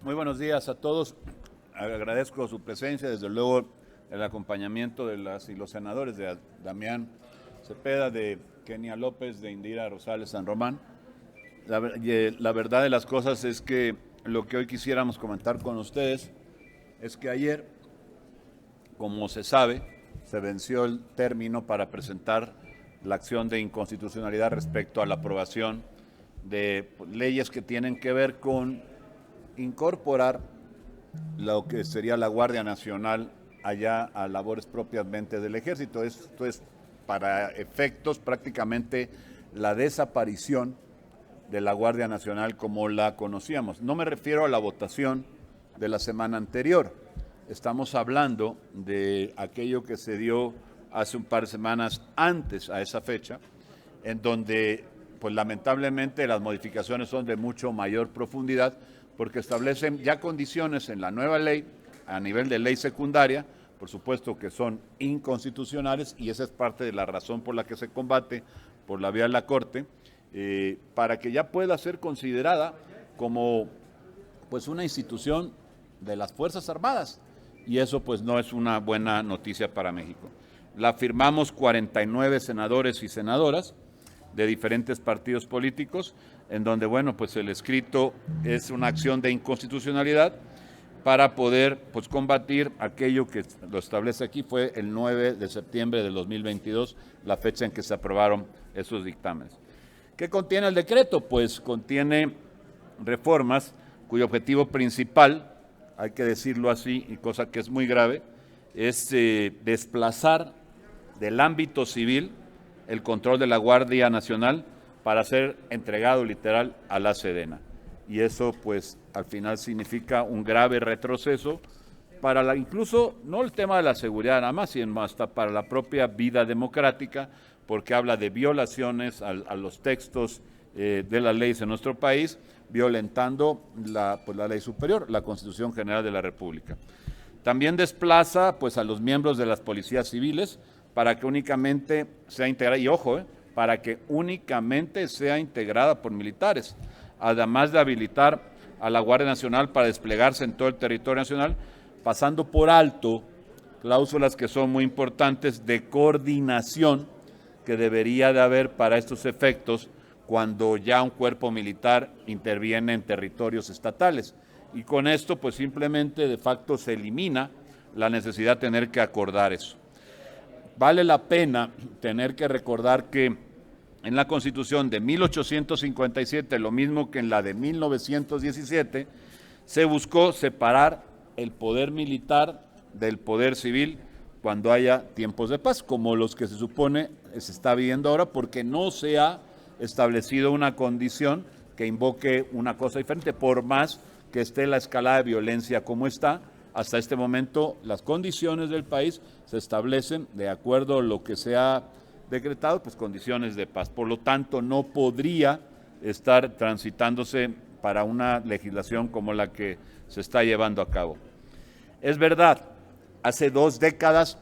Muy buenos días a todos. Agradezco su presencia, desde luego el acompañamiento de las y los senadores de Damián Cepeda, de Kenia López, de Indira Rosales San Román. La verdad de las cosas es que lo que hoy quisiéramos comentar con ustedes es que ayer, como se sabe, se venció el término para presentar la acción de inconstitucionalidad respecto a la aprobación de leyes que tienen que ver con incorporar lo que sería la Guardia Nacional allá a labores propiamente del Ejército. Esto es para efectos prácticamente la desaparición de la Guardia Nacional como la conocíamos. No me refiero a la votación de la semana anterior. Estamos hablando de aquello que se dio hace un par de semanas antes a esa fecha, en donde, pues lamentablemente, las modificaciones son de mucho mayor profundidad, porque establecen ya condiciones en la nueva ley, a nivel de ley secundaria, por supuesto que son inconstitucionales, y esa es parte de la razón por la que se combate por la vía de la Corte, para que ya pueda ser considerada como pues una institución de las Fuerzas Armadas, y eso pues no es una buena noticia para México. La firmamos 49 senadores y senadoras de diferentes partidos políticos, en donde, bueno, pues el escrito es una acción de inconstitucionalidad para poder pues combatir aquello que lo establece aquí. Fue el 9 de septiembre del 2022, la fecha en que se aprobaron esos dictámenes. ¿Qué contiene el decreto? Pues contiene reformas cuyo objetivo principal, hay que decirlo así, y cosa que es muy grave, es desplazar del ámbito civil el control de la Guardia Nacional para ser entregado literal a la Sedena. Y eso pues al final significa un grave retroceso para incluso no el tema de la seguridad nada más, sino hasta para la propia vida democrática, porque habla de violaciones a los textos de las leyes en nuestro país, violentando la ley superior, la Constitución General de la República. También desplaza pues a los miembros de las policías civiles para que únicamente sea integrada, y ojo, para que únicamente sea integrada por militares, además de habilitar a la Guardia Nacional para desplegarse en todo el territorio nacional, pasando por alto cláusulas que son muy importantes de coordinación que debería de haber para estos efectos cuando ya un cuerpo militar interviene en territorios estatales. Y con esto pues simplemente de facto se elimina la necesidad de tener que acordar eso. Vale la pena tener que recordar que en la Constitución de 1857, lo mismo que en la de 1917, se buscó separar el poder militar del poder civil cuando haya tiempos de paz, como los que se supone se está viviendo ahora, porque no se ha establecido una condición que invoque una cosa diferente, por más que esté la escalada de violencia como está. Hasta este momento las condiciones del país se establecen de acuerdo a lo que se ha decretado, pues condiciones de paz. Por lo tanto, no podría estar transitándose para una legislación como la que se está llevando a cabo. Es verdad, hace 2 décadas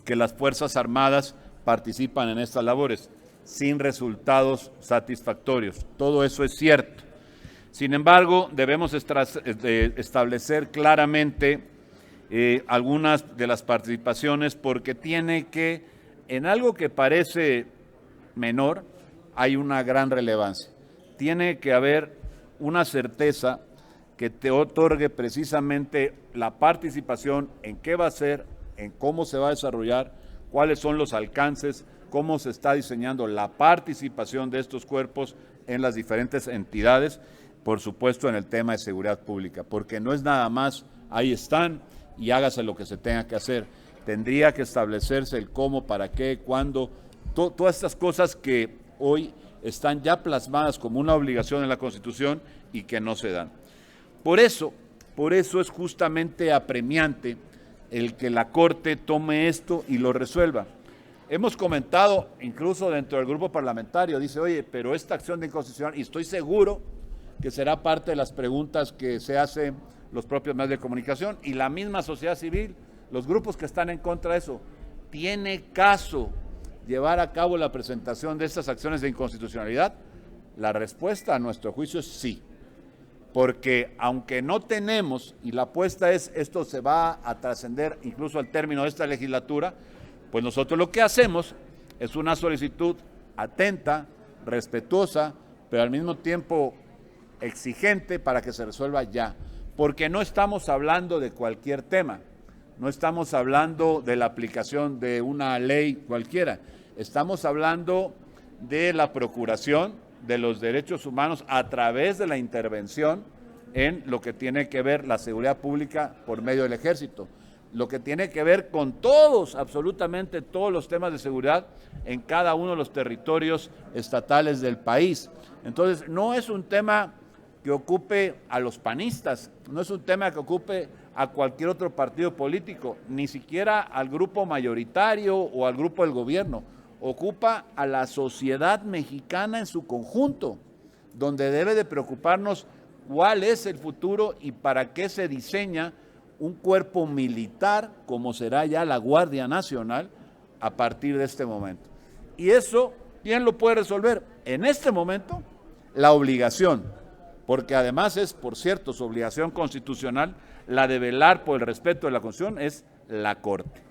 que las Fuerzas Armadas participan en estas labores sin resultados satisfactorios. Todo eso es cierto. Sin embargo, debemos establecer claramente algunas de las participaciones, porque tiene que, en algo que parece menor, hay una gran relevancia. Tiene que haber una certeza que te otorgue precisamente la participación en qué va a ser, en cómo se va a desarrollar, cuáles son los alcances, cómo se está diseñando la participación de estos cuerpos en las diferentes entidades, por supuesto en el tema de seguridad pública, porque no es nada más, ahí están y hágase lo que se tenga que hacer. Tendría que establecerse el cómo, para qué, cuándo, todas estas cosas que hoy están ya plasmadas como una obligación en la Constitución y que no se dan. Por eso es justamente apremiante el que la Corte tome esto y lo resuelva. Hemos comentado, incluso dentro del grupo parlamentario, dice, oye, pero esta acción de inconstitucionalidad, y estoy seguro que será parte de las preguntas que se hacen los propios medios de comunicación y la misma sociedad civil, los grupos que están en contra de eso, ¿tiene caso llevar a cabo la presentación de estas acciones de inconstitucionalidad? La respuesta a nuestro juicio es sí. porque aunque no tenemos, y la apuesta es, esto se va a trascender incluso al término de esta legislatura, pues nosotros lo que hacemos es una solicitud atenta, respetuosa, pero al mismo tiempo exigente para que se resuelva ya, porque no estamos hablando de cualquier tema, no estamos hablando de la aplicación de una ley cualquiera, estamos hablando de la procuración de los derechos humanos a través de la intervención en lo que tiene que ver la seguridad pública por medio del ejército, lo que tiene que ver con todos, absolutamente todos los temas de seguridad en cada uno de los territorios estatales del país. Entonces, no es un tema que ocupe a los panistas, no es un tema que ocupe a cualquier otro partido político, ni siquiera al grupo mayoritario o al grupo del gobierno, ocupa a la sociedad mexicana en su conjunto, donde debe de preocuparnos cuál es el futuro y para qué se diseña un cuerpo militar, como será ya la Guardia Nacional, a partir de este momento. Y eso, ¿quién lo puede resolver? En este momento, la obligación, porque además es, por cierto, su obligación constitucional, la de velar por el respeto de la Constitución, es la Corte.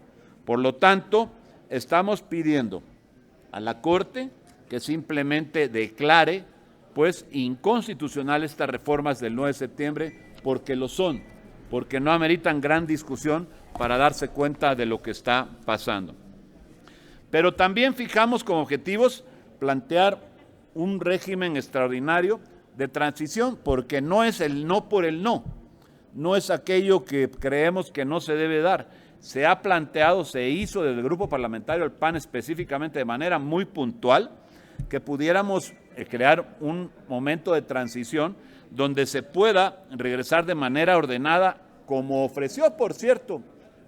Por lo tanto, estamos pidiendo a la Corte que simplemente declare pues inconstitucional estas reformas del 9 de septiembre, porque lo son, porque no ameritan gran discusión para darse cuenta de lo que está pasando. Pero también fijamos como objetivos plantear un régimen extraordinario de transición, porque no es el no por el no, no es aquello que creemos que no se debe dar. Se ha planteado, se hizo desde el grupo parlamentario del PAN específicamente de manera muy puntual, que pudiéramos crear un momento de transición donde se pueda regresar de manera ordenada, como ofreció, por cierto,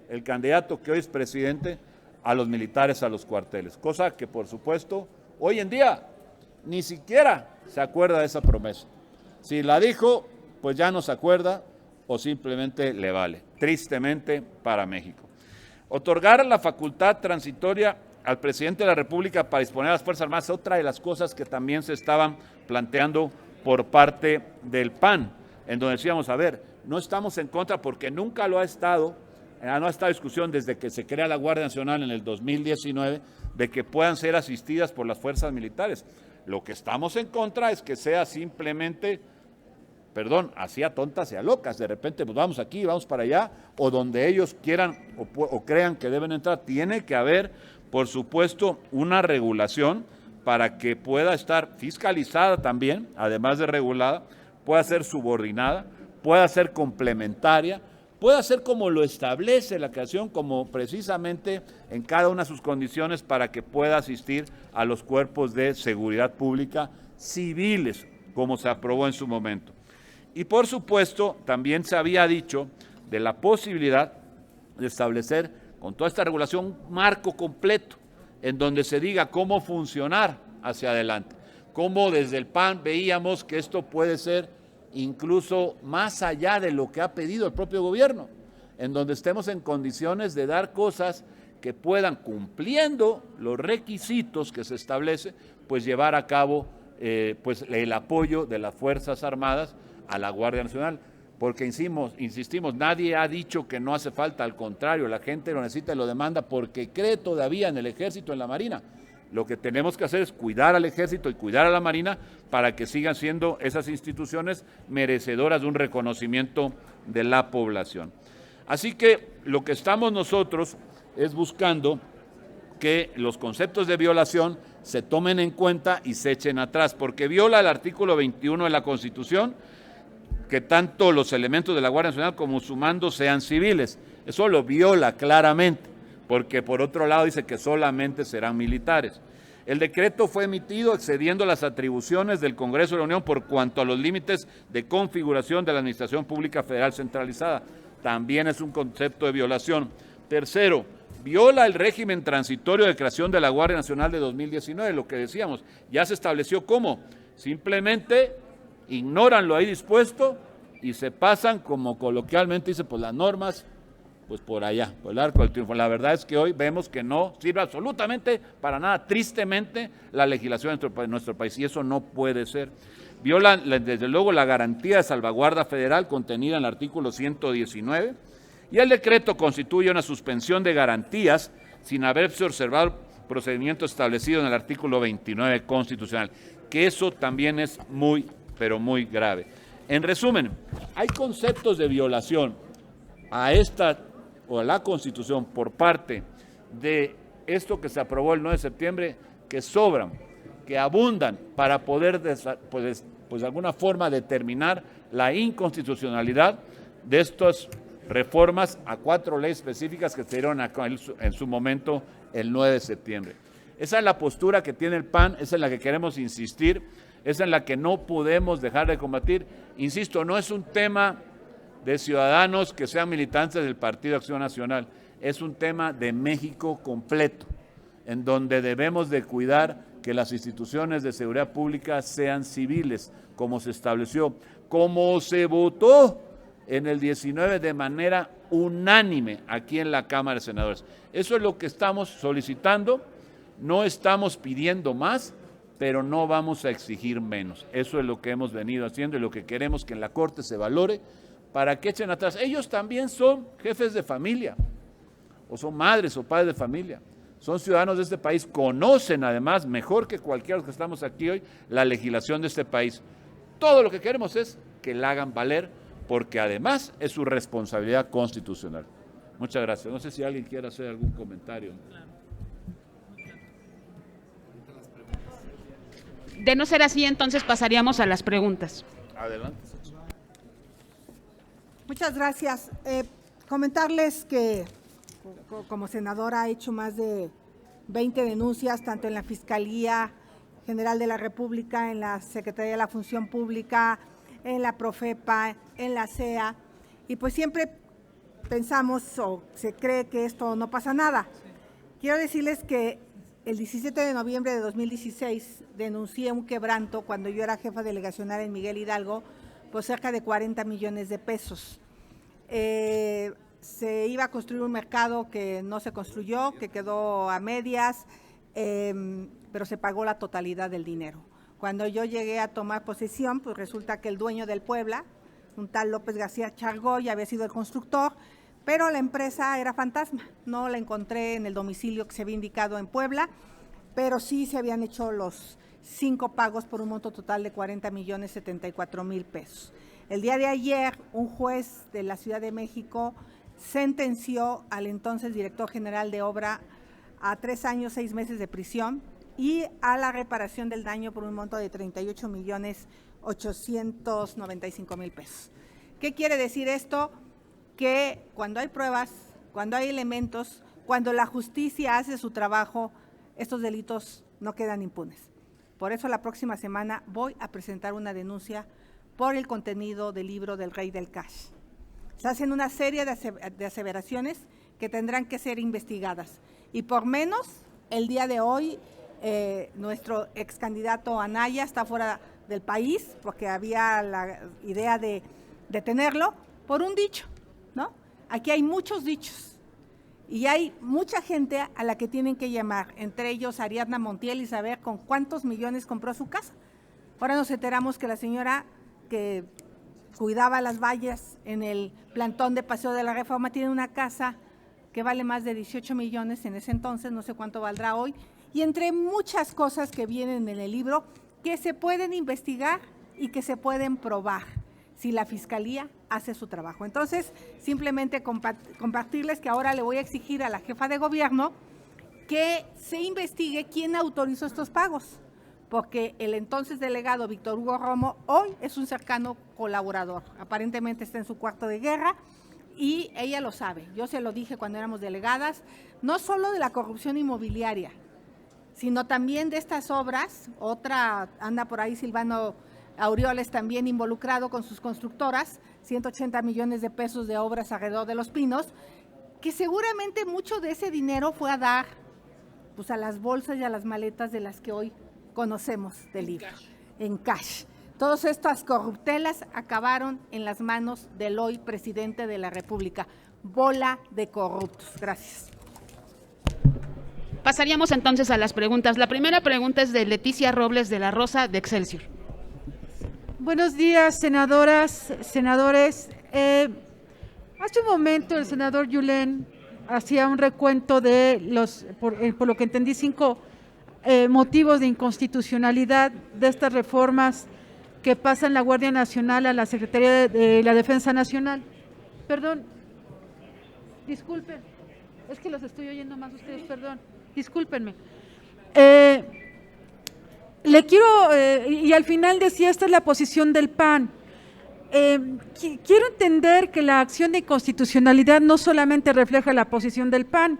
el candidato que hoy es presidente, a los militares a los cuarteles, cosa que por supuesto hoy en día ni siquiera se acuerda de esa promesa. Si la dijo, pues ya no se acuerda o simplemente le vale, tristemente para México. Otorgar la facultad transitoria al presidente de la República para disponer de las Fuerzas Armadas es otra de las cosas que también se estaban planteando por parte del PAN, en donde decíamos, a ver, no estamos en contra porque nunca lo ha estado, no ha estado discusión desde que se crea la Guardia Nacional en el 2019, de que puedan ser asistidas por las fuerzas militares. Lo que estamos en contra es que sea simplemente, así a tontas y a locas, de repente pues vamos aquí, vamos para allá, o donde ellos quieran o crean que deben entrar. Tiene que haber, por supuesto, una regulación para que pueda estar fiscalizada también, además de regulada, pueda ser subordinada, pueda ser complementaria, pueda ser como lo establece la creación, como precisamente en cada una de sus condiciones para que pueda asistir a los cuerpos de seguridad pública civiles, como se aprobó en su momento. Y por supuesto, también se había dicho de la posibilidad de establecer con toda esta regulación un marco completo en donde se diga cómo funcionar hacia adelante, cómo desde el PAN veíamos que esto puede ser incluso más allá de lo que ha pedido el propio gobierno, en donde estemos en condiciones de dar cosas que puedan, cumpliendo los requisitos que se establece, pues llevar a cabo pues el apoyo de las Fuerzas Armadas a la Guardia Nacional, porque insistimos, nadie ha dicho que no hace falta, al contrario, la gente lo necesita y lo demanda porque cree todavía en el Ejército, en la Marina. Lo que tenemos que hacer es cuidar al Ejército y cuidar a la Marina para que sigan siendo esas instituciones merecedoras de un reconocimiento de la población. Así que lo que estamos nosotros es buscando que los conceptos de violación se tomen en cuenta y se echen atrás, porque viola el artículo 21 de la Constitución, que tanto los elementos de la Guardia Nacional como su mando sean civiles. Eso lo viola claramente, porque por otro lado dice que solamente serán militares. El decreto fue emitido excediendo las atribuciones del Congreso de la Unión por cuanto a los límites de configuración de la Administración Pública Federal centralizada. También es un concepto de violación. Tercero, viola el régimen transitorio de creación de la Guardia Nacional de 2019, lo que decíamos, ya se estableció cómo, simplemente ignoran lo ahí dispuesto y se pasan, como coloquialmente dice, pues las normas, pues por allá, por el arco del triunfo. La verdad es que hoy vemos que no sirve absolutamente para nada, tristemente, la legislación de nuestro país, y eso no puede ser. violan desde luego la garantía de salvaguarda federal contenida en el artículo 119, y el decreto constituye una suspensión de garantías sin haberse observado el procedimiento establecido en el artículo 29 constitucional, que eso también es muy, pero muy grave. En resumen, hay conceptos de violación a esta o a la Constitución por parte de esto que se aprobó el 9 de septiembre que sobran, que abundan para poder pues de alguna forma determinar la inconstitucionalidad de estas reformas a 4 leyes específicas que se dieron en su momento el 9 de septiembre. Esa es la postura que tiene el PAN, esa es la que queremos insistir, esa es la que no podemos dejar de combatir. Insisto, no es un tema de ciudadanos que sean militantes del Partido Acción Nacional, es un tema de México completo, en donde debemos de cuidar que las instituciones de seguridad pública sean civiles, como se estableció, como se votó en el 19 de manera unánime aquí en la Cámara de Senadores. Eso es lo que estamos solicitando, no estamos pidiendo más, pero no vamos a exigir menos. Eso es lo que hemos venido haciendo y lo que queremos que en la Corte se valore para que echen atrás. Ellos también son jefes de familia, o son madres o padres de familia. Son ciudadanos de este país, conocen además, mejor que cualquiera de los que estamos aquí hoy, la legislación de este país. Todo lo que queremos es que la hagan valer, porque además es su responsabilidad constitucional. Muchas gracias. No sé si alguien quiere hacer algún comentario. De no ser así, entonces pasaríamos a las preguntas. Adelante. Muchas gracias. Comentarles que como senadora ha hecho más de 20 denuncias, tanto en la Fiscalía General de la República, en la Secretaría de la Función Pública, en la Profepa, en la CEA, y pues siempre pensamos o se cree que esto no pasa nada. Quiero decirles que el 17 de noviembre de 2016 denuncié un quebranto cuando yo era jefa delegacional en Miguel Hidalgo por cerca de 40 millones de pesos. Se iba a construir un mercado que no se construyó, que quedó a medias, pero se pagó la totalidad del dinero. Cuando yo llegué a tomar posesión, pues resulta que el dueño del Puebla, un tal López García Chargoy, había sido el constructor, pero la empresa era fantasma. No la encontré en el domicilio que se había indicado en Puebla, pero sí se habían hecho los 5 pagos por un monto total de 40.074.000 pesos. El día de ayer, un juez de la Ciudad de México sentenció al entonces director general de obra a 3 años, 6 meses de prisión y a la reparación del daño por un monto de 38.895.000 pesos. ¿Qué quiere decir esto? Que cuando hay pruebas, cuando hay elementos, cuando la justicia hace su trabajo, estos delitos no quedan impunes. Por eso la próxima semana voy a presentar una denuncia por el contenido del libro del Rey del Cash. Se hacen una serie de aseveraciones que tendrán que ser investigadas. Y por menos, el día de hoy, nuestro ex candidato Anaya está fuera del país porque había la idea de detenerlo por un dicho, ¿no? Aquí hay muchos dichos y hay mucha gente a la que tienen que llamar, entre ellos Ariadna Montiel, y saber con cuántos millones compró su casa. Ahora nos enteramos que la señora que cuidaba las vallas en el plantón de Paseo de la Reforma tiene una casa que vale más de 18 millones en ese entonces, no sé cuánto valdrá hoy, y entre muchas cosas que vienen en el libro que se pueden investigar y que se pueden probar si la Fiscalía hace su trabajo. Entonces, simplemente compartirles que ahora le voy a exigir a la jefa de gobierno que se investigue quién autorizó estos pagos, porque el entonces delegado Víctor Hugo Romo hoy es un cercano colaborador, aparentemente está en su cuarto de guerra y ella lo sabe. Yo se lo dije cuando éramos delegadas, no solo de la corrupción inmobiliaria, sino también de estas obras. Otra anda por ahí, Silvano Aureoles, también involucrado con sus constructoras, 180 millones de pesos de obras alrededor de Los Pinos, que seguramente mucho de ese dinero fue a dar pues, a las bolsas y a las maletas de las que hoy conocemos del libro, en cash. Todas estas corruptelas acabaron en las manos del hoy presidente de la República. Bola de corruptos. Gracias. Pasaríamos entonces a las preguntas. La primera pregunta es de Leticia Robles de la Rosa, de Excelsior. Buenos días, senadoras, senadores. Hace un momento el senador Yulén hacía un recuento de por lo que entendí, 5 motivos de inconstitucionalidad de estas reformas que pasan la Guardia Nacional a la Secretaría de la Defensa Nacional. Perdón, disculpen, es que los estoy oyendo más ustedes, perdón, discúlpenme. Le quiero, y al final decía, esta es la posición del PAN. Quiero entender que la acción de inconstitucionalidad no solamente refleja la posición del PAN,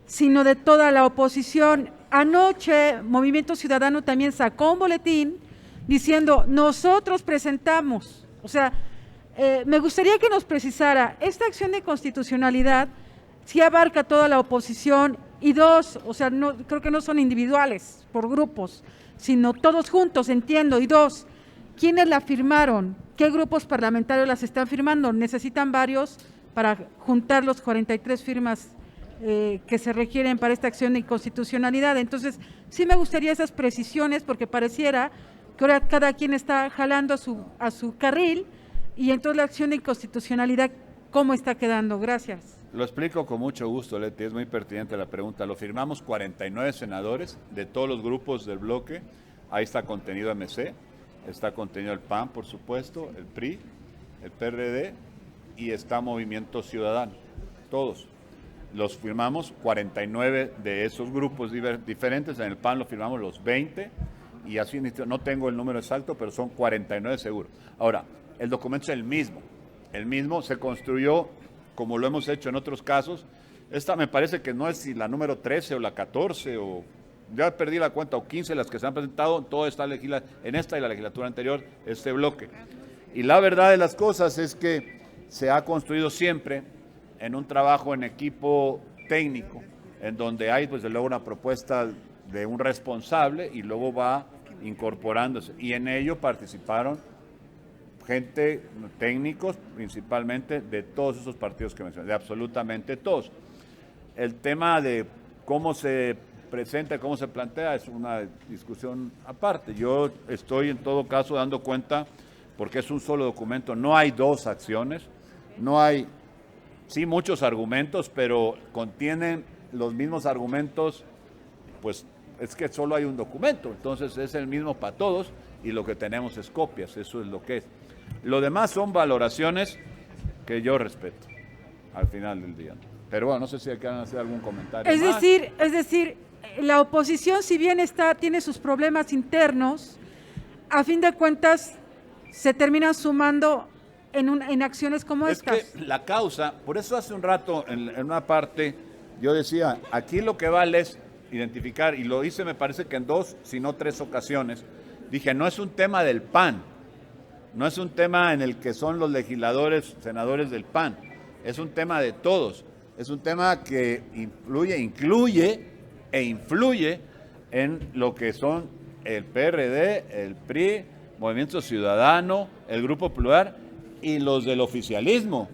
sino de toda la oposición. Anoche, Movimiento Ciudadano también sacó un boletín diciendo, nosotros presentamos, o sea, me gustaría que nos precisara, esta acción de constitucionalidad sí abarca toda la oposición, y 2, o sea, no, creo que no son individuales, por grupos, sino todos juntos, entiendo. Y 2, ¿quiénes la firmaron? ¿Qué grupos parlamentarios las están firmando? Necesitan varios para juntar los 43 firmas que se requieren para esta acción de inconstitucionalidad. Entonces, sí me gustaría esas precisiones, porque pareciera que ahora cada quien está jalando a su carril, y entonces la acción de inconstitucionalidad, ¿cómo está quedando? Gracias. Lo explico con mucho gusto, Leti, es muy pertinente la pregunta. Lo firmamos 49 senadores de todos los grupos del bloque. Ahí está contenido MC, está contenido el PAN, por supuesto, el PRI, el PRD y está Movimiento Ciudadano. Todos los firmamos, 49 de esos grupos diferentes. En el PAN lo firmamos los 20 y así, no tengo el número exacto, pero son 49 seguros. Ahora, el documento es el mismo se construyó como lo hemos hecho en otros casos. Esta me parece que no es si la número 13 o la 14 o ya perdí la cuenta, o 15 las que se han presentado, todo está en esta y la legislatura anterior, este bloque. Y la verdad de las cosas es que se ha construido siempre en un trabajo en equipo técnico, en donde hay pues luego una propuesta de un responsable y luego va incorporándose. Y en ello participaron gente, técnicos principalmente, de todos esos partidos que mencioné, de absolutamente todos. El tema de cómo se presenta, cómo se plantea, es una discusión aparte. Yo estoy en todo caso dando cuenta, porque es un solo documento, no hay 2 acciones, no hay, sí, muchos argumentos, pero contienen los mismos argumentos, pues es que solo hay un documento, entonces es el mismo para todos y lo que tenemos es copias, eso es lo que es. Lo demás son valoraciones que yo respeto al final del día. Pero bueno, no sé si quieren hacer algún comentario. Es decir, la oposición, si bien tiene sus problemas internos, a fin de cuentas se terminan sumando en acciones como estas. Es que la causa, por eso hace un rato en una parte yo decía, aquí lo que vale es identificar, y lo hice me parece que en 2, si no 3 ocasiones, dije, no es un tema del PAN, no es un tema en el que son los legisladores, senadores del PAN, es un tema de todos, es un tema que incluye en lo que son el PRD, el PRI, Movimiento Ciudadano, el Grupo Plural y los del oficialismo,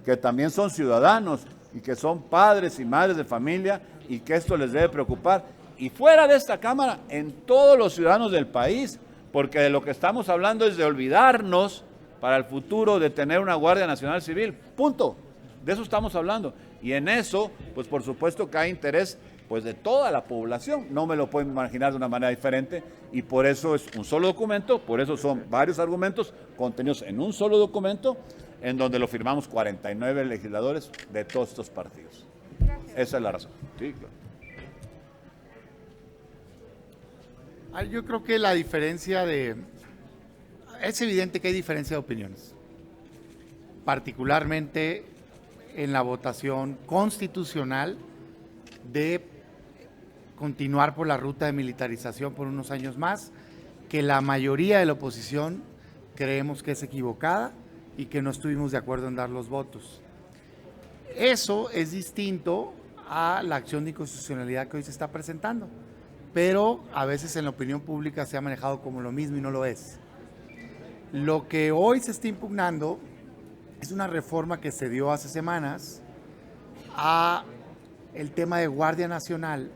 que también son ciudadanos y que son padres y madres de familia y que esto les debe preocupar. Y fuera de esta Cámara, en todos los ciudadanos del país, porque de lo que estamos hablando es de olvidarnos para el futuro de tener una Guardia Nacional Civil, punto. De eso estamos hablando. Y en eso, pues por supuesto que hay interés pues de toda la población, no me lo puedo imaginar de una manera diferente, y por eso es un solo documento, por eso son varios argumentos contenidos en un solo documento, en donde lo firmamos 49 legisladores de todos estos partidos. Gracias. Esa es la razón. Sí, claro. Yo creo que la diferencia es evidente que hay diferencia de opiniones, particularmente en la votación constitucional de continuar por la ruta de militarización por unos años más, que la mayoría de la oposición creemos que es equivocada y que no estuvimos de acuerdo en dar los votos. Eso es distinto a la acción de inconstitucionalidad que hoy se está presentando, pero a veces en la opinión pública se ha manejado como lo mismo y no lo es. Lo que hoy se está impugnando es una reforma que se dio hace semanas a el tema de Guardia Nacional,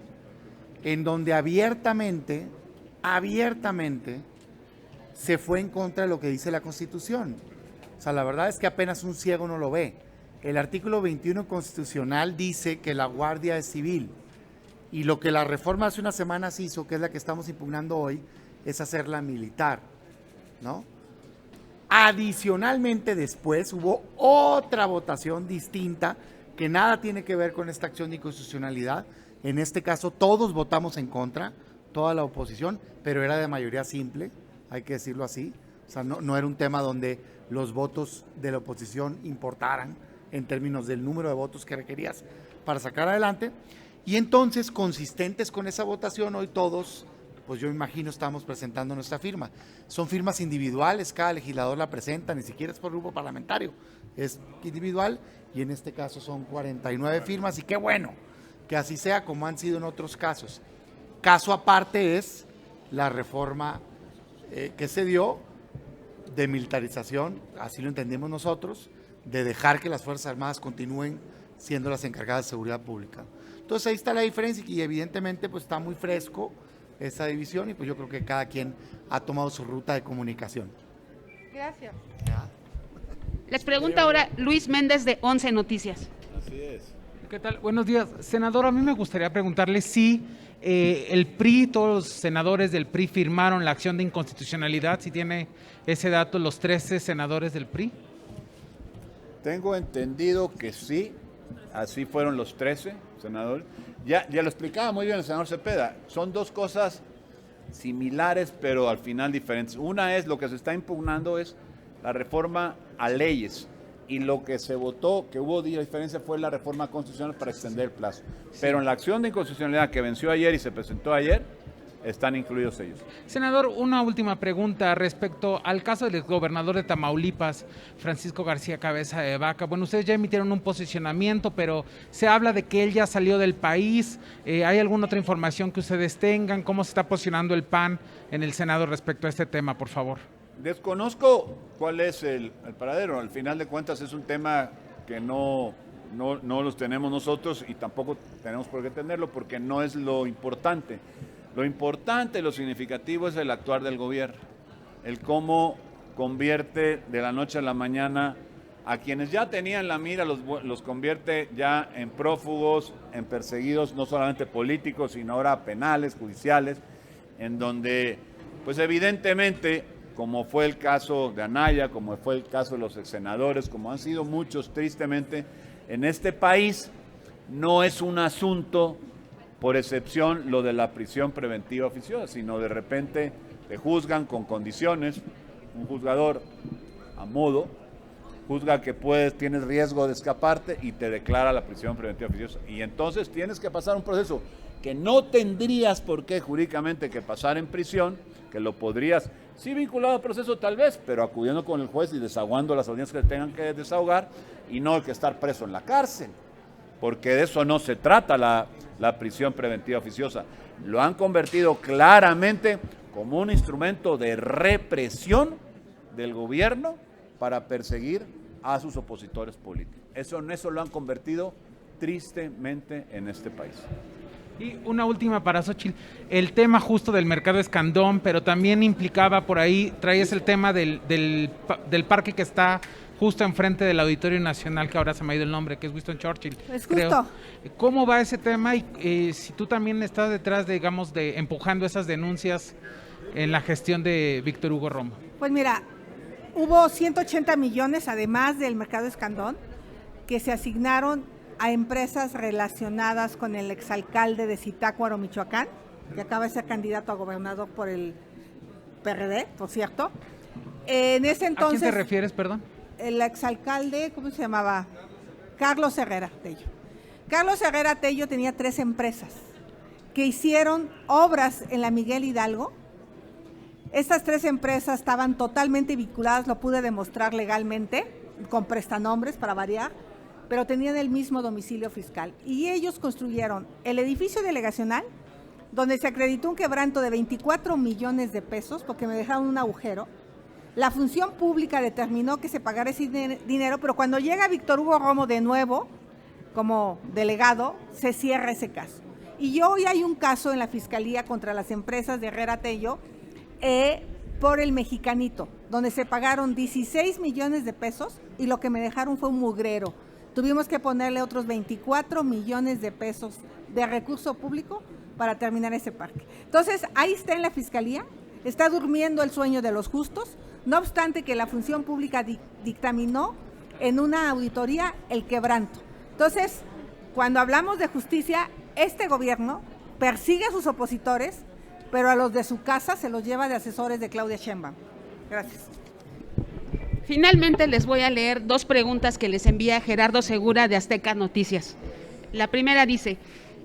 en donde abiertamente se fue en contra de lo que dice la Constitución. O sea, la verdad es que apenas un ciego no lo ve. El artículo 21 constitucional dice que la Guardia es civil, y lo que la reforma hace unas semanas hizo, que es la que estamos impugnando hoy, es hacerla militar, ¿no? Adicionalmente, después hubo otra votación distinta que nada tiene que ver con esta acción de inconstitucionalidad. En este caso todos votamos en contra, toda la oposición, pero era de mayoría simple, hay que decirlo así. O sea, no era un tema donde los votos de la oposición importaran en términos del número de votos que requerías para sacar adelante. Y entonces, consistentes con esa votación, hoy todos, pues yo imagino, estamos presentando nuestra firma. Son firmas individuales, cada legislador la presenta, ni siquiera es por grupo parlamentario, es individual, y en este caso son 49 firmas, y qué bueno que así sea, como han sido en otros casos. Caso aparte es la reforma que se dio de militarización, así lo entendemos nosotros, de dejar que las Fuerzas Armadas continúen siendo las encargadas de seguridad pública. Entonces ahí está la diferencia, y evidentemente pues está muy fresco esa división, y pues yo creo que cada quien ha tomado su ruta de comunicación. Gracias. Les pregunta ahora Luis Méndez de 11 Noticias. Así es. ¿Qué tal? Buenos días. Senador, a mí me gustaría preguntarle si el PRI, todos los senadores del PRI firmaron la acción de inconstitucionalidad, si tiene ese dato, los 13 senadores del PRI. Tengo entendido que sí, así fueron los 13 senadores. Ya lo explicaba muy bien el senador Cepeda, son dos cosas similares pero al final diferentes. Una es, lo que se está impugnando es la reforma a leyes, y lo que se votó, que hubo diferencia, fue la reforma constitucional para extender el plazo. Pero en la acción de inconstitucionalidad que venció ayer y se presentó ayer, están incluidos ellos. Senador, una última pregunta respecto al caso del exgobernador de Tamaulipas, Francisco García Cabeza de Vaca. Bueno, ustedes ya emitieron un posicionamiento, pero se habla de que él ya salió del país. ¿Hay alguna otra información que ustedes tengan? ¿Cómo se está posicionando el PAN en el Senado respecto a este tema, por favor? Desconozco cuál es el paradero. Al final de cuentas es un tema que no los tenemos nosotros, y tampoco tenemos por qué tenerlo, porque no es lo importante. Lo importante, lo significativo es el actuar del gobierno, el cómo convierte de la noche a la mañana a quienes ya tenían la mira, los convierte ya en prófugos, en perseguidos, no solamente políticos, sino ahora penales, judiciales, en donde, pues evidentemente, como fue el caso de Anaya, como fue el caso de los exsenadores, como han sido muchos tristemente en este país, no es un asunto por excepción lo de la prisión preventiva oficiosa, sino de repente te juzgan con condiciones, un juzgador a modo, juzga que tienes riesgo de escaparte y te declara la prisión preventiva oficiosa. Y entonces tienes que pasar un proceso que no tendrías por qué jurídicamente que pasar en prisión, que lo podrías, sí vinculado al proceso tal vez, pero acudiendo con el juez y desaguando las audiencias que tengan que desahogar, y no el que estar preso en la cárcel, porque de eso no se trata la prisión preventiva oficiosa. Lo han convertido claramente como un instrumento de represión del gobierno para perseguir a sus opositores políticos. Eso lo han convertido tristemente en este país. Y una última para Xóchitl, el tema justo del mercado Escandón, pero también implicaba por ahí, traías el tema del parque que está justo enfrente del Auditorio Nacional, que ahora se me ha ido el nombre, que es Winston Churchill. Es justo. ¿Cómo va ese tema? Y si tú también estás detrás, digamos, de empujando esas denuncias en la gestión de Víctor Hugo Romo. Pues mira, hubo 180 millones, además del mercado Escandón, que se asignaron a empresas relacionadas con el exalcalde de Zitácuaro, Michoacán, que acaba de ser candidato a gobernador por el PRD, por cierto. En ese entonces, ¿a quién te refieres, perdón? El exalcalde, ¿cómo se llamaba? Carlos Herrera Tello. Carlos Herrera Tello tenía 3 empresas que hicieron obras en la Miguel Hidalgo. Estas 3 empresas estaban totalmente vinculadas, lo pude demostrar legalmente, con prestanombres para variar, pero tenían el mismo domicilio fiscal. Y ellos construyeron el edificio delegacional, donde se acreditó un quebranto de 24 millones de pesos, porque me dejaron un agujero. La función pública determinó que se pagara ese dinero, pero cuando llega Víctor Hugo Romo de nuevo, como delegado, se cierra ese caso. Y hoy hay un caso en la Fiscalía contra las empresas de Herrera Tello, por el Mexicanito, donde se pagaron 16 millones de pesos y lo que me dejaron fue un mugrero. Tuvimos que ponerle otros 24 millones de pesos de recurso público para terminar ese parque. Entonces, ahí está en la Fiscalía, está durmiendo el sueño de los justos, no obstante que la función pública dictaminó en una auditoría el quebranto. Entonces, cuando hablamos de justicia, este gobierno persigue a sus opositores, pero a los de su casa se los lleva de asesores de Claudia Sheinbaum. Gracias. Finalmente les voy a leer 2 preguntas que les envía Gerardo Segura de Azteca Noticias. La primera dice: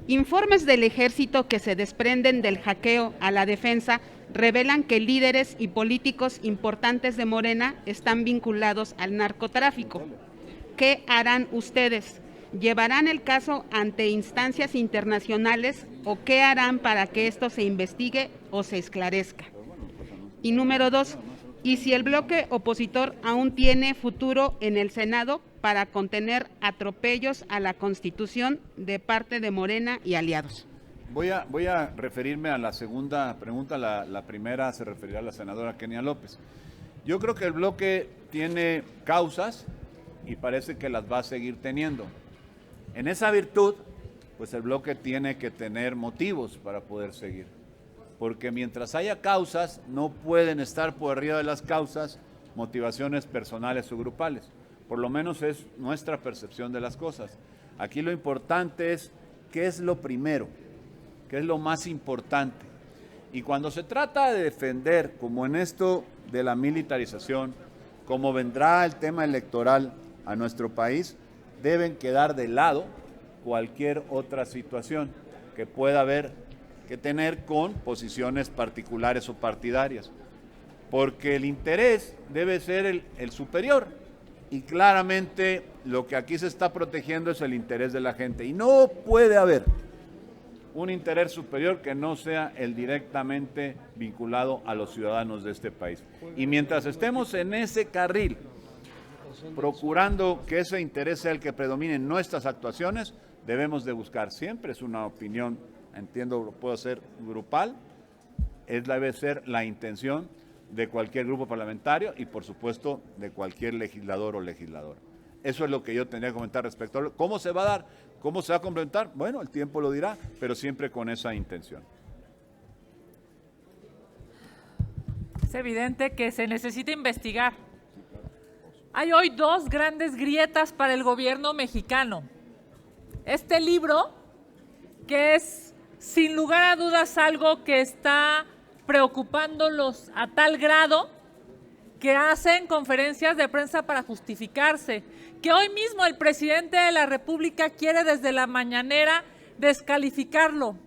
informes del ejército que se desprenden del hackeo a la defensa revelan que líderes y políticos importantes de Morena están vinculados al narcotráfico. ¿Qué harán ustedes? ¿Llevarán el caso ante instancias internacionales o qué harán para que esto se investigue o se esclarezca? Y número 2, ¿y si el bloque opositor aún tiene futuro en el Senado para contener atropellos a la Constitución de parte de Morena y aliados? Voy a referirme a la segunda pregunta, la primera se referirá a la senadora Kenia López. Yo creo que el bloque tiene causas y parece que las va a seguir teniendo. En esa virtud, pues el bloque tiene que tener motivos para poder seguir, porque mientras haya causas, no pueden estar por arriba de las causas motivaciones personales o grupales. Por lo menos es nuestra percepción de las cosas. Aquí lo importante es qué es lo primero, qué es lo más importante. Y cuando se trata de defender, como en esto de la militarización, como vendrá el tema electoral a nuestro país, deben quedar de lado cualquier otra situación que pueda haber que tener con posiciones particulares o partidarias, porque el interés debe ser el superior y claramente lo que aquí se está protegiendo es el interés de la gente y no puede haber un interés superior que no sea el directamente vinculado a los ciudadanos de este país. Y mientras estemos en ese carril, procurando que ese interés sea el que predomine en nuestras actuaciones, debemos de buscar, siempre es una opinión, entiendo, lo puedo hacer grupal, debe ser la intención de cualquier grupo parlamentario y por supuesto de cualquier legislador o legisladora. Eso es lo que yo tendría que comentar respecto a cómo se va a dar, cómo se va a complementar. Bueno, el tiempo lo dirá, pero siempre con esa intención. Es evidente que se necesita investigar. Hay hoy 2 grandes grietas para el gobierno mexicano. Este libro, que es sin lugar a dudas algo que está preocupándolos a tal grado que hacen conferencias de prensa para justificarse, que hoy mismo el presidente de la República quiere desde la mañanera descalificarlo.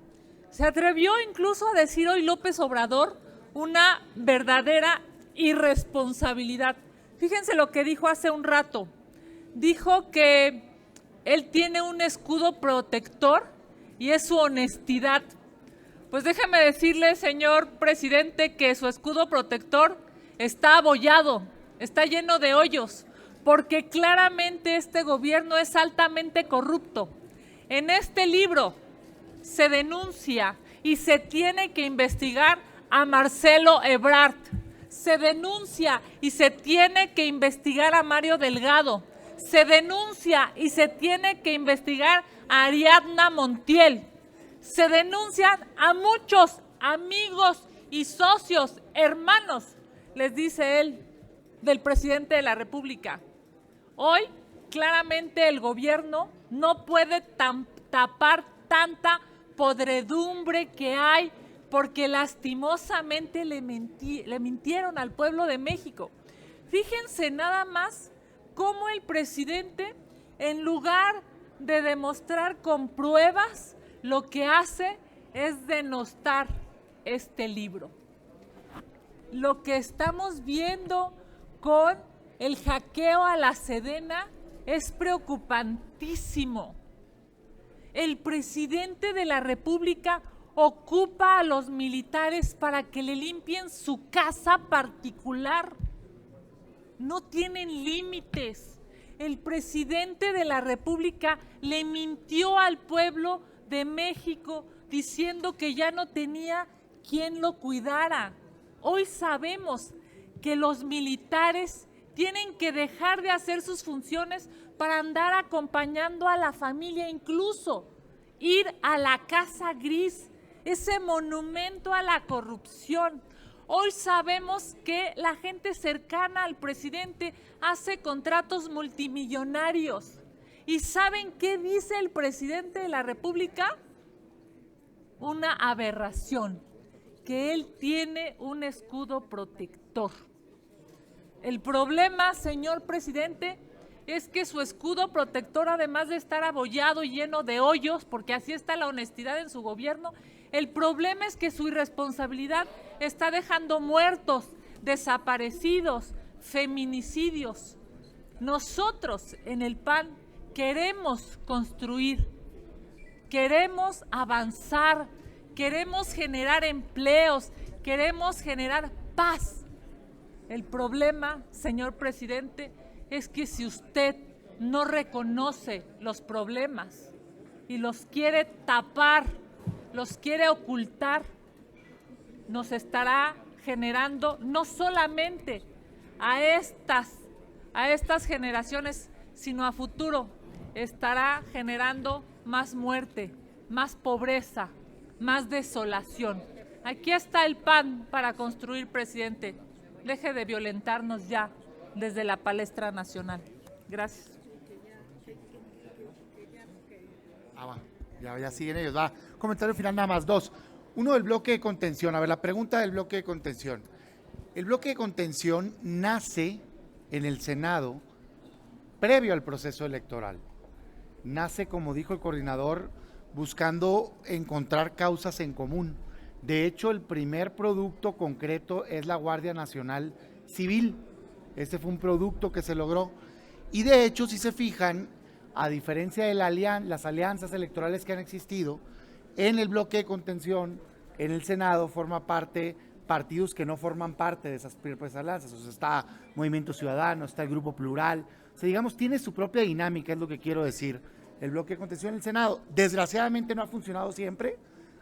Se atrevió incluso a decir hoy López Obrador una verdadera irresponsabilidad. Fíjense lo que dijo hace un rato. Dijo que él tiene un escudo protector y es su honestidad. Pues déjeme decirle, señor presidente, que su escudo protector está abollado, está lleno de hoyos, porque claramente este gobierno es altamente corrupto. En este libro se denuncia y se tiene que investigar a Marcelo Ebrard. Se denuncia y se tiene que investigar a Mario Delgado. Se denuncia y se tiene que investigar a Ariadna Montiel. Se denuncian a muchos amigos y socios, hermanos, les dice él, del presidente de la República. Hoy, claramente, el gobierno no puede tapar tanta podredumbre que hay porque lastimosamente le mintieron al pueblo de México. Fíjense nada más cómo el presidente, en lugar de demostrar con pruebas, lo que hace es denostar este libro. Lo que estamos viendo con el hackeo a la Sedena es preocupantísimo. El presidente de la República ocupa a los militares para que le limpien su casa particular. No tienen límites. El presidente de la República le mintió al pueblo de México diciendo que ya no tenía quien lo cuidara. Hoy sabemos que los militares tienen que dejar de hacer sus funciones para andar acompañando a la familia, incluso ir a la Casa Gris, ese monumento a la corrupción. Hoy sabemos que la gente cercana al presidente hace contratos multimillonarios. ¿Y saben qué dice el presidente de la República? Una aberración, que él tiene un escudo protector. El problema, señor presidente, es que su escudo protector, además de estar abollado y lleno de hoyos, porque así está la honestidad en su gobierno, el problema es que su irresponsabilidad está dejando muertos, desaparecidos, feminicidios. Nosotros en el PAN queremos construir, queremos avanzar, queremos generar empleos, queremos generar paz. El problema, señor presidente, es que si usted no reconoce los problemas y los quiere tapar, los quiere ocultar, nos estará generando no solamente a estas generaciones, sino a futuro, estará generando más muerte, más pobreza, más desolación. Aquí está el PAN para construir, presidente. Deje de violentarnos ya desde la palestra nacional. Gracias. Ya siguen ellos. Va. Comentario final nada más, dos. Uno del bloque de contención. A ver, la pregunta del bloque de contención. El bloque de contención nace en el Senado previo al proceso electoral. Nace, como dijo el coordinador, buscando encontrar causas en común. De hecho, el primer producto concreto es la Guardia Nacional Civil. Este fue un producto que se logró. Y de hecho, si se fijan, a diferencia de las alianzas electorales que han existido, en el bloque de contención, en el Senado, forma parte partidos que no forman parte de esas alianzas. O sea, está Movimiento Ciudadano, está el Grupo Plural. O sea, digamos, tiene su propia dinámica, es lo que quiero decir. El bloque de contención en el Senado, desgraciadamente no ha funcionado siempre.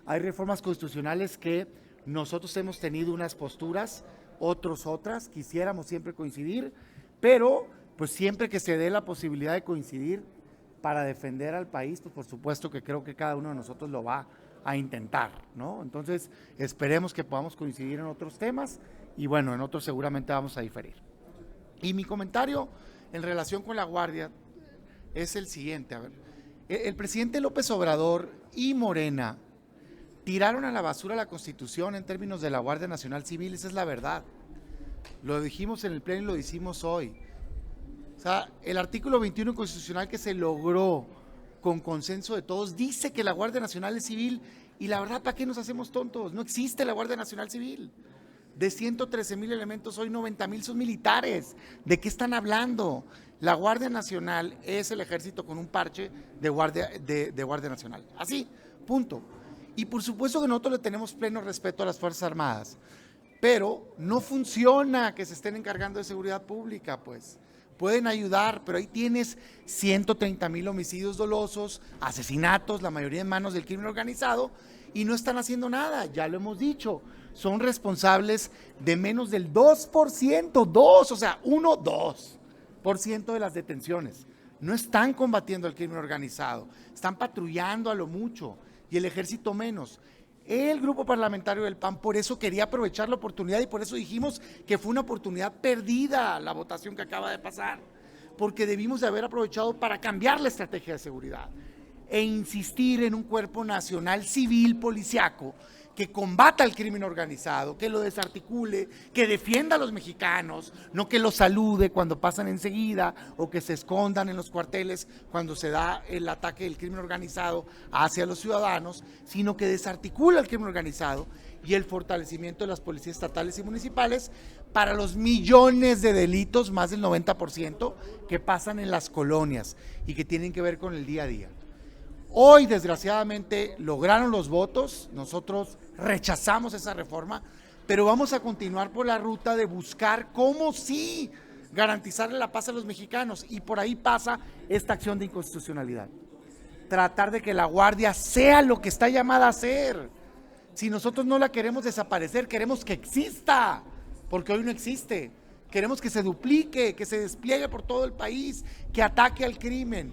Hay reformas constitucionales que nosotros hemos tenido unas posturas, otros otras, quisiéramos siempre coincidir, pero pues siempre que se dé la posibilidad de coincidir para defender al país, pues por supuesto que creo que cada uno de nosotros lo va a intentar, ¿no? Entonces esperemos que podamos coincidir en otros temas y bueno, en otros seguramente vamos a diferir. Y mi comentario en relación con la Guardia es el siguiente, a ver, el presidente López Obrador y Morena tiraron a la basura la Constitución en términos de la Guardia Nacional Civil, esa es la verdad. Lo dijimos en el pleno y lo decimos hoy. O sea, el artículo 21 constitucional que se logró con consenso de todos dice que la Guardia Nacional es civil y la verdad, ¿para qué nos hacemos tontos? No existe la Guardia Nacional Civil. De 113,000 elementos, hoy 90,000 son militares. ¿De qué están hablando? La Guardia Nacional es el ejército con un parche de Guardia Nacional. Así, punto. Y por supuesto que nosotros le tenemos pleno respeto a las Fuerzas Armadas, pero no funciona que se estén encargando de seguridad pública, pues. Pueden ayudar, pero ahí tienes 130,000 homicidios dolosos, asesinatos, la mayoría en manos del crimen organizado, y no están haciendo nada, ya lo hemos dicho. Son responsables de menos del 2%, 2% de las detenciones. No están combatiendo el crimen organizado, están patrullando a lo mucho. Y el ejército menos. El grupo parlamentario del PAN por eso quería aprovechar la oportunidad y por eso dijimos que fue una oportunidad perdida la votación que acaba de pasar, porque debimos de haber aprovechado para cambiar la estrategia de seguridad e insistir en un cuerpo nacional civil policiaco que combata el crimen organizado, que lo desarticule, que defienda a los mexicanos, no que los salude cuando pasan enseguida o que se escondan en los cuarteles cuando se da el ataque del crimen organizado hacia los ciudadanos, sino que desarticula el crimen organizado y el fortalecimiento de las policías estatales y municipales para los millones de delitos, más del 90%, que pasan en las colonias y que tienen que ver con el día a día. Hoy, desgraciadamente, lograron los votos, nosotros rechazamos esa reforma, pero vamos a continuar por la ruta de buscar cómo sí garantizarle la paz a los mexicanos, y por ahí pasa esta acción de inconstitucionalidad. Tratar de que la Guardia sea lo que está llamada a ser, Si nosotros no la queremos desaparecer, queremos que exista, porque hoy no existe. Queremos que se duplique, que se despliegue por todo el país, que ataque al crimen,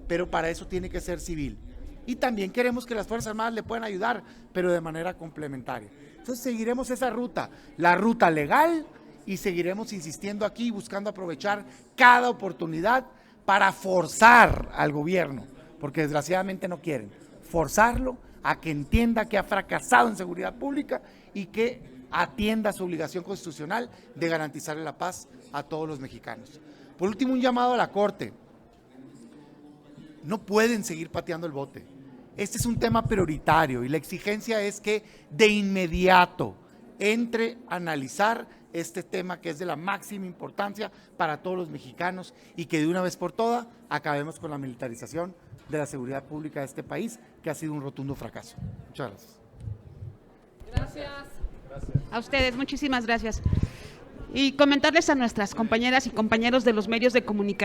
pero para eso tiene que ser civil. Y también queremos que las Fuerzas Armadas le puedan ayudar, pero de manera complementaria. Entonces seguiremos esa ruta, la ruta legal, y seguiremos insistiendo aquí, buscando aprovechar cada oportunidad para forzar al gobierno, porque desgraciadamente no quieren, forzarlo a que entienda que ha fracasado en seguridad pública y que atienda su obligación constitucional de garantizarle la paz a todos los mexicanos. Por último, un llamado a la Corte. No pueden seguir pateando el bote. Este es un tema prioritario y la exigencia es que de inmediato entre a analizar este tema que es de la máxima importancia para todos los mexicanos y que de una vez por todas acabemos con la militarización de la seguridad pública de este país, que ha sido un rotundo fracaso. Muchas gracias. Gracias. A ustedes, muchísimas gracias. Y comentarles a nuestras compañeras y compañeros de los medios de comunicación